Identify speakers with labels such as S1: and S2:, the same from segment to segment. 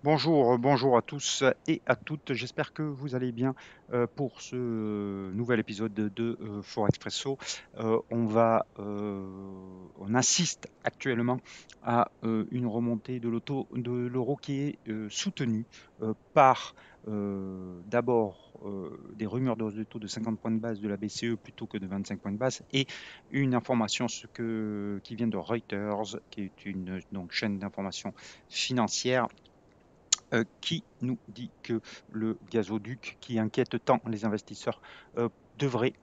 S1: Bonjour à tous et à toutes. J'espère que vous allez bien pour ce nouvel épisode de Forexpresso. On assiste actuellement à une remontée de l'euro qui est soutenue par d'abord des rumeurs de hausse de taux de 50 points de base de la BCE plutôt que de 25 points de base et une information qui vient de Reuters, qui est une chaîne d'information financière qui nous dit que le gazoduc qui inquiète tant les investisseurs devrait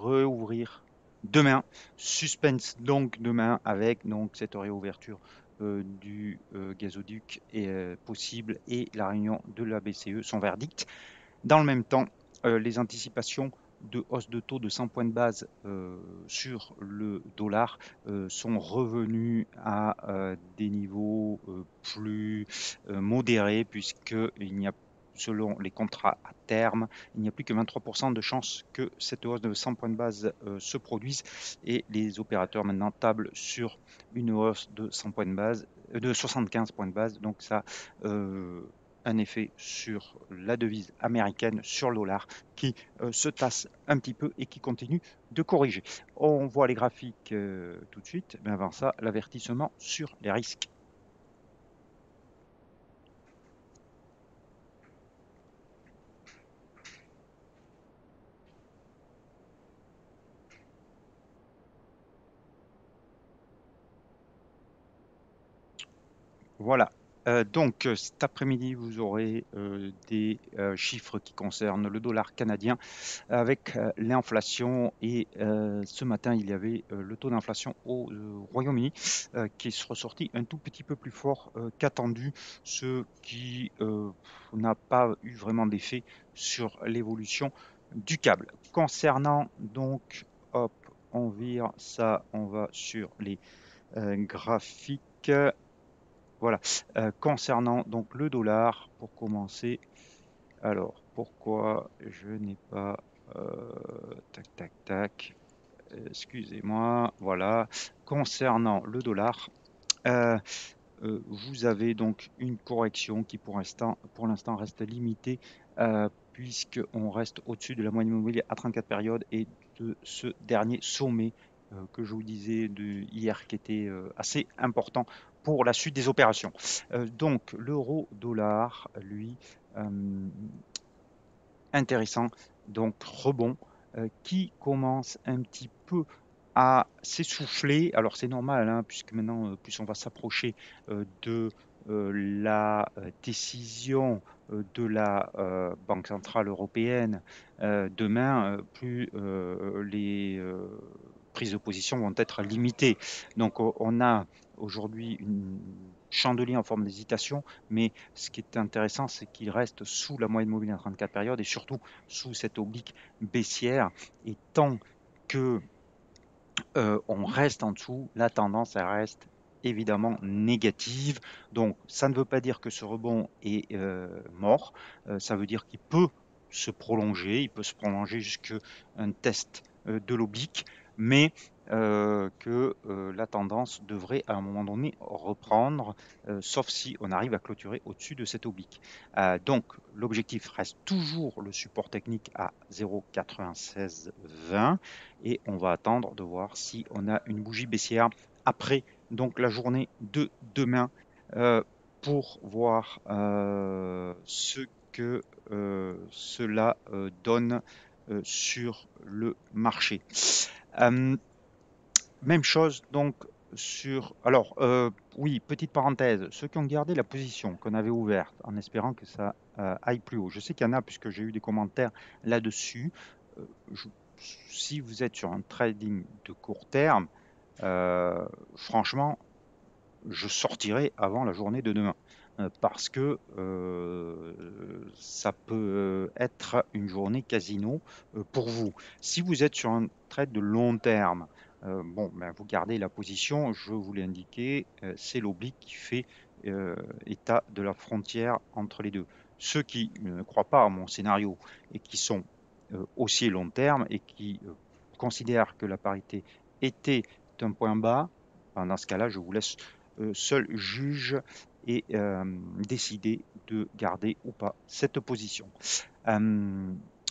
S1: réouvrir demain. Suspense donc demain avec cette réouverture du gazoduc est possible et la réunion de la BCE, son verdict. Dans le même temps, les anticipations de hausse de taux de 100 points de base sur le dollar sont revenues à des niveaux plus modérés puisqu'il n'y a selon les contrats à terme, il n'y a plus que 23% de chances que cette hausse de 100 points de base se produise et les opérateurs maintenant tablent sur une hausse de 100 points de base, de 75 points de base. Donc ça un effet sur la devise américaine, sur le dollar, qui se tasse un petit peu et qui continue de corriger. On voit les graphiques tout de suite, mais avant ça, l'avertissement sur les risques. Voilà. Cet après-midi, vous aurez des chiffres qui concernent le dollar canadien avec l'inflation. Et ce matin, il y avait le taux d'inflation au Royaume-Uni qui est ressorti un tout petit peu plus fort qu'attendu, ce qui n'a pas eu vraiment d'effet sur l'évolution du câble. Concernant donc, hop, on vire ça, on va sur les graphiques. Voilà. Concernant donc le dollar, pour commencer, alors pourquoi je n'ai pas tac tac tac, excusez-moi, voilà. Concernant le dollar, euh, vous avez donc une correction qui pour l'instant reste limitée puisqu'on reste au-dessus de la moyenne mobile à 34 périodes et de ce dernier sommet que je vous disais hier qui était assez important pour la suite des opérations. Donc l'euro-dollar, lui, euh, intéressant, donc rebond qui commence un petit peu à s'essouffler. Alors c'est normal, hein, puisque maintenant, plus on va s'approcher de la décision de la Banque centrale européenne demain, plus les prises de position vont être limitées. Donc on a aujourd'hui une chandelier en forme d'hésitation, mais ce qui est intéressant, c'est qu'il reste sous la moyenne mobile à 34 périodes et surtout sous cette oblique baissière. Et tant que on reste en dessous, la tendance elle reste évidemment négative. Donc ça ne veut pas dire que ce rebond est mort, ça veut dire qu'il peut se prolonger, il peut se prolonger jusqu'à un test de l'oblique, mais que la tendance devrait à un moment donné reprendre, sauf si on arrive à clôturer au-dessus de cette oblique. Donc l'objectif reste toujours le support technique à 0,9620 et on va attendre de voir si on a une bougie baissière après donc la journée de demain pour voir ce que cela donne sur le marché. Même chose donc sur... Alors, oui, petite parenthèse, ceux qui ont gardé la position qu'on avait ouverte en espérant que ça aille plus haut, je sais qu'il y en a puisque j'ai eu des commentaires là-dessus. Je si vous êtes sur un trading de court terme, franchement, je sortirai avant la journée de demain. Parce que ça peut être une journée casino pour vous. Si vous êtes sur un trade de long terme, bon, ben, vous gardez la position, je vous l'ai indiqué, c'est l'oblique qui fait état de la frontière entre les deux. Ceux qui ne croient pas à mon scénario et qui sont haussiers long terme et qui considèrent que la parité était un point bas, ben, dans ce cas-là, je vous laisse seul juge et décider de garder ou pas cette position.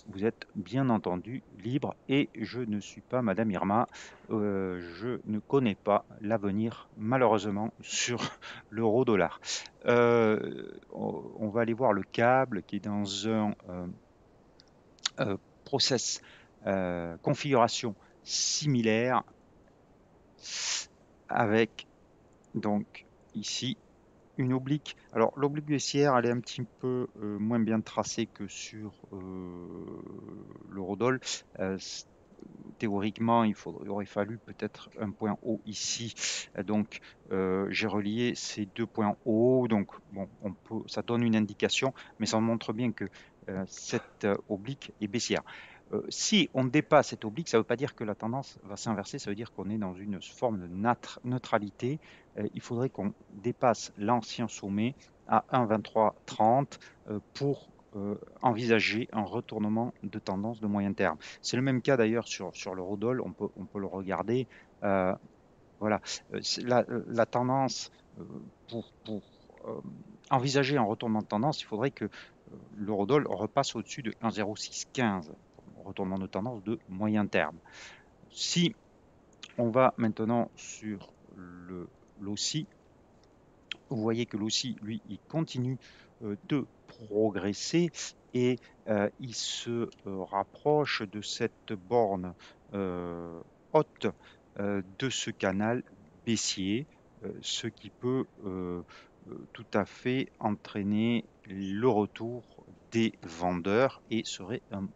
S1: Vous êtes bien entendu libre et je ne suis pas Madame Irma. Je ne connais pas l'avenir malheureusement sur l'euro-dollar. On va aller voir le câble qui est dans un process configuration similaire avec donc ici une oblique. Alors l'oblique baissière, elle est un petit peu moins bien tracée que sur l'eurodoll. Théoriquement, il aurait fallu peut-être un point haut ici. Donc j'ai relié ces deux points hauts. Donc bon, ça donne une indication, mais ça montre bien que cette oblique est baissière. Si on dépasse cette oblique, ça ne veut pas dire que la tendance va s'inverser, ça veut dire qu'on est dans une forme de neutralité. Il faudrait qu'on dépasse l'ancien sommet à 1,2330 pour envisager un retournement de tendance de moyen terme. C'est le même cas d'ailleurs sur l'eurodoll, on peut le regarder. Voilà, la tendance pour envisager un retournement de tendance, il faudrait que l'eurodoll repasse au-dessus de 1,0615, retournement de tendance de moyen terme. Si on va maintenant sur l'OSI, vous voyez que l'OSI, lui, il continue de progresser et il se rapproche de cette borne haute de ce canal baissier, ce qui peut tout à fait entraîner le retour des vendeurs et serait un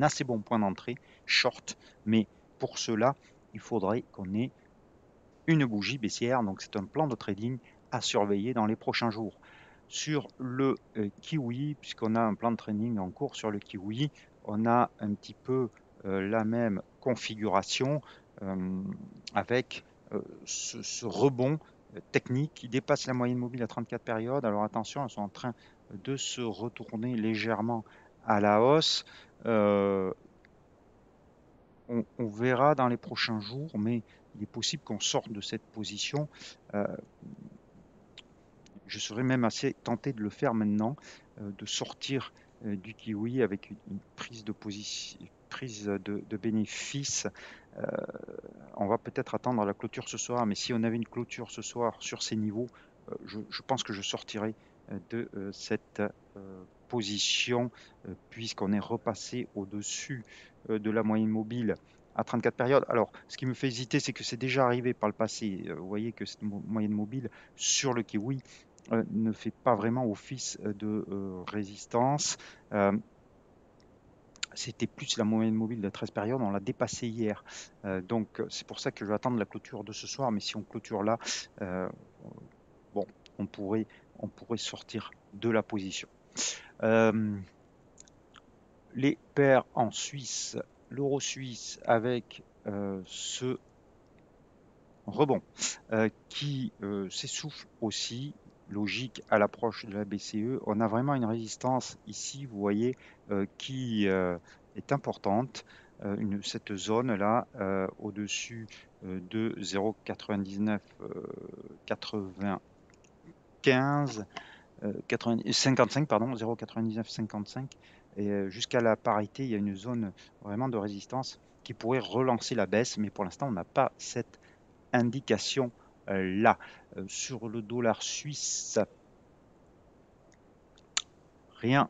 S1: assez bon point d'entrée short. Mais pour cela, il faudrait qu'on ait une bougie baissière. Donc c'est un plan de trading à surveiller dans les prochains jours. Sur le kiwi, puisqu'on a un plan de trading en cours sur le kiwi, on a un petit peu la même configuration avec ce rebond technique qui dépasse la moyenne mobile à 34 périodes. Alors attention, elles sont en train de se retourner légèrement à la hausse. On verra dans les prochains jours, mais il est possible qu'on sorte de cette position. Je serais même assez tenté de le faire maintenant, de sortir du kiwi avec une prise de position, prise de bénéfice. On va peut-être attendre la clôture ce soir, mais si on avait une clôture ce soir sur ces niveaux, je pense que je sortirais de cette position puisqu'on est repassé au-dessus de la moyenne mobile à 34 périodes. Alors, ce qui me fait hésiter, c'est que c'est déjà arrivé par le passé. Vous voyez que cette moyenne mobile sur le kiwi ne fait pas vraiment office de résistance. C'était plus la moyenne mobile de 13 périodes, on l'a dépassé hier. Donc c'est pour ça que je vais attendre la clôture de ce soir, mais si on clôture là, bon, on pourrait sortir de la position. Les paires en Suisse, l'euro suisse avec ce rebond qui s'essouffle aussi, logique à l'approche de la BCE. On a vraiment une résistance ici, vous voyez, qui est importante. Cette zone-là, au-dessus de 0,99 95, 55, pardon, 0,99 55, et jusqu'à la parité, il y a une zone vraiment de résistance qui pourrait relancer la baisse, mais pour l'instant, on n'a pas cette indication là. Sur le dollar suisse, rien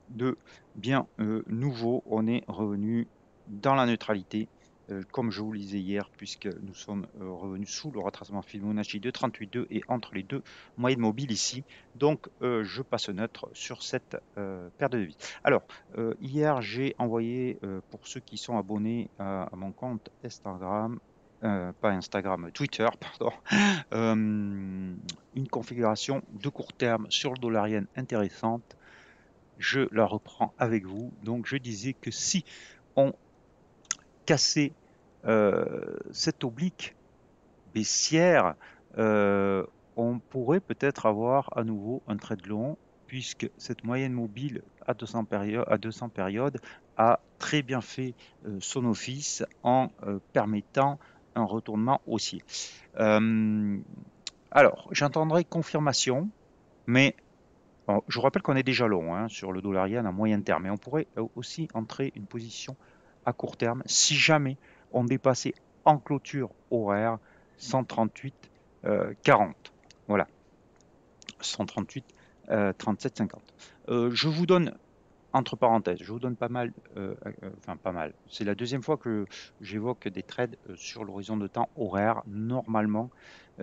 S1: de bien nouveau. On est revenu dans la neutralité, comme je vous le disais hier, puisque nous sommes revenus sous le retracement Fibonacci de 38,2 et entre les deux moyennes mobiles ici. Donc, je passe neutre sur cette paire de devises. Alors, hier, j'ai envoyé, pour ceux qui sont abonnés à mon compte Instagram, pas Instagram, Twitter, pardon, une configuration de court terme sur le dollar yen intéressante. Je la reprends avec vous. Donc, je disais que si on cassait cette oblique baissière, on pourrait peut-être avoir à nouveau un trade long, puisque cette moyenne mobile à 200 périodes a très bien fait son office en permettant un retournement haussier. Alors, j'entendrai confirmation, mais bon, je vous rappelle qu'on est déjà long hein, sur le dollar yen à moyen terme, mais on pourrait aussi entrer une position à court terme si jamais on dépassait en clôture horaire 138 40. Voilà, 138 37 50. Je vous donne entre parenthèses, je vous donne pas mal, enfin pas mal. C'est la deuxième fois que j'évoque des trades sur l'horizon de temps horaire. Normalement,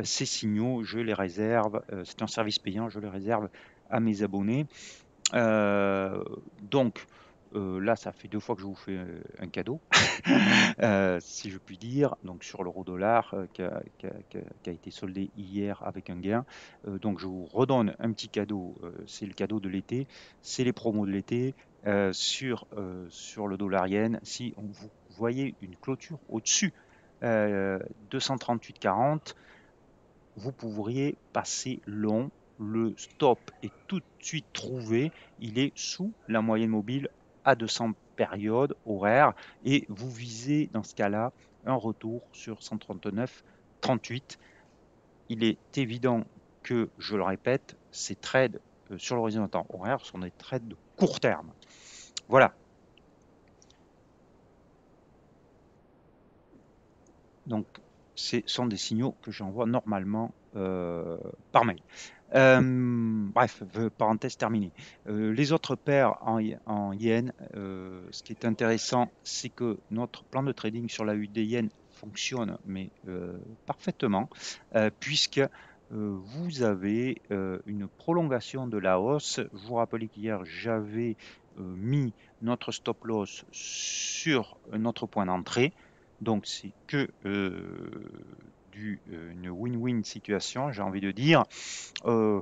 S1: ces signaux, je les réserve. C'est un service payant, je les réserve à mes abonnés. Donc là, ça fait 2 fois que je vous fais un cadeau, si je puis dire. Donc sur l'euro-dollar qui a été soldé hier avec un gain. Donc je vous redonne un petit cadeau. C'est le cadeau de l'été, c'est les promos de l'été sur le dollar yen. Si vous voyez une clôture au-dessus 238,40, vous pourriez passer long. Le stop est tout de suite trouvé. Il est sous la moyenne mobile à 200 périodes horaires et vous visez dans ce cas-là un retour sur 139,38. Il est évident que, je le répète, ces trades sur l'horizon de temps horaire sont des trades de court terme. Voilà. Donc, ce sont des signaux que j'envoie normalement par mail. Bref, parenthèse terminée. Les autres paires en yen, ce qui est intéressant, c'est que notre plan de trading sur la UD yen fonctionne, mais parfaitement, puisque vous avez une prolongation de la hausse. Je vous rappelle qu'hier, j'avais mis notre stop loss sur notre point d'entrée. Donc, c'est que une win-win situation, j'ai envie de dire. Euh,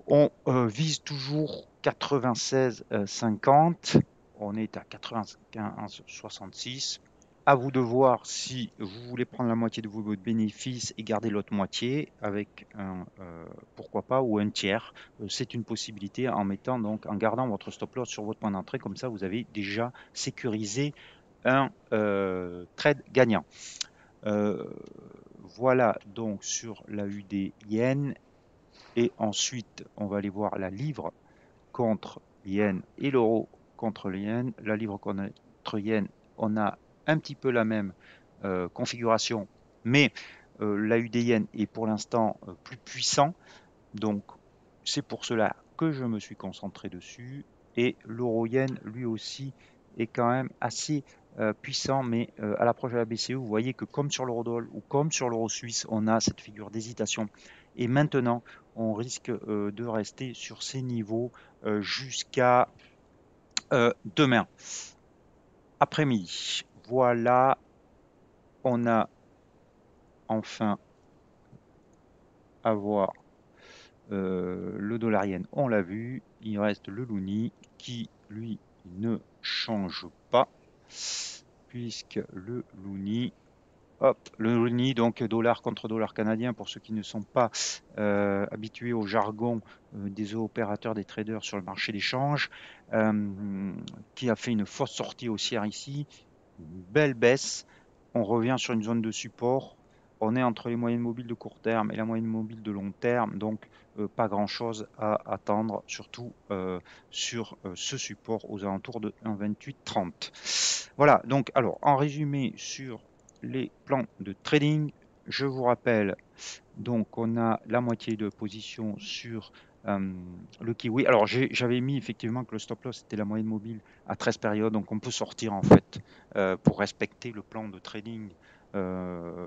S1: on vise toujours 96,50. On est à 95,66. À vous de voir si vous voulez prendre la moitié de vos bénéfices et garder l'autre moitié avec un pourquoi pas ou un tiers. C'est une possibilité en mettant donc en gardant votre stop loss sur votre point d'entrée. Comme ça, vous avez déjà sécurisé un trade gagnant. Voilà donc sur la UD yen. Et ensuite, on va aller voir la livre contre yen et l'euro contre le yen. La livre contre yen, on a un petit peu la même configuration, mais l'AUD yen est pour l'instant plus puissant. Donc, c'est pour cela que je me suis concentré dessus. Et l'euro yen, lui aussi, est quand même assez puissant, mais à l'approche de la BCE, vous voyez que comme sur l'eurodoll ou comme sur l'euro suisse, on a cette figure d'hésitation. Et maintenant, on risque de rester sur ces niveaux jusqu'à demain après-midi. Voilà, on a enfin à voir le dollar yen, on l'a vu. Il reste le loonie qui, lui, ne change pas, puisque le loonie, hop, le loonie, donc dollar contre dollar canadien, pour ceux qui ne sont pas habitués au jargon des opérateurs, des traders sur le marché des changes, qui a fait une fausse sortie haussière ici, une belle baisse. On revient sur une zone de support. On est entre les moyennes mobiles de court terme et la moyenne mobile de long terme, donc pas grand-chose à attendre, surtout sur ce support aux alentours de 1,2830. Voilà, donc alors en résumé sur les plans de trading, je vous rappelle, donc on a la moitié de position sur le kiwi. Alors j'avais mis effectivement que le stop loss était la moyenne mobile à 13 périodes, donc on peut sortir en fait pour respecter le plan de trading euh,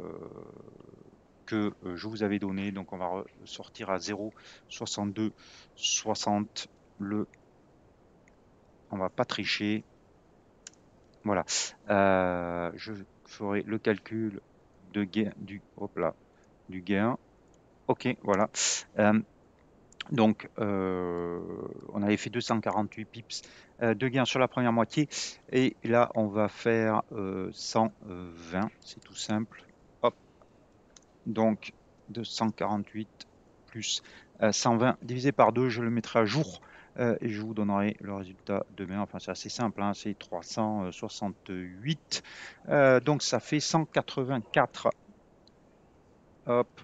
S1: que je vous avais donné. Donc on va sortir à 0,62 60. On va pas tricher. Voilà. Je ferai le calcul de gain du gain. Ok, voilà. Donc, on avait fait 248 pips de gain sur la première moitié. Et là, on va faire 120. C'est tout simple. Hop. Donc, 248 plus 120 divisé par 2. Je le mettrai à jour. Et je vous donnerai le résultat demain. Enfin, c'est assez simple. Hein, c'est 368. Donc, ça fait 184. Hop.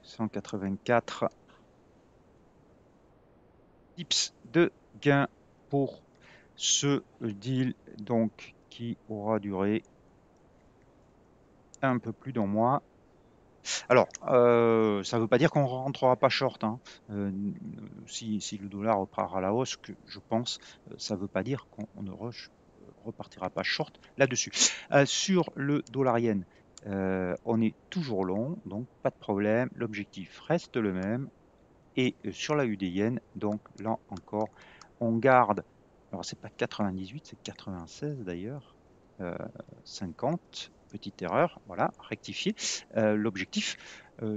S1: 184 pips de gain pour ce deal donc qui aura duré un peu plus d'un mois. Alors, ça ne veut pas dire qu'on ne rentrera pas short, hein. Si le dollar repart à la hausse, que je pense, ça ne veut pas dire qu'on ne repartira pas short là-dessus. Sur le dollar yen, on est toujours long, donc pas de problème. L'objectif reste le même. Et sur la UD yen, donc là encore, on garde, alors c'est pas 98, c'est 96 d'ailleurs, 50, petite erreur, voilà, rectifier. L'objectif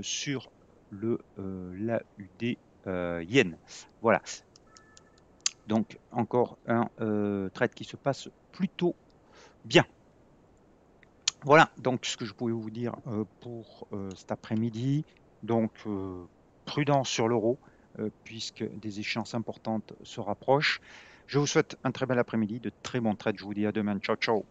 S1: sur l'AUD yen. Voilà, donc encore un trade qui se passe plutôt bien. Voilà, donc ce que je pouvais vous dire pour cet après-midi. Donc prudence sur l'euro, puisque des échéances importantes se rapprochent. Je vous souhaite un très bel après-midi, de très bons trades. Je vous dis à demain. Ciao, ciao.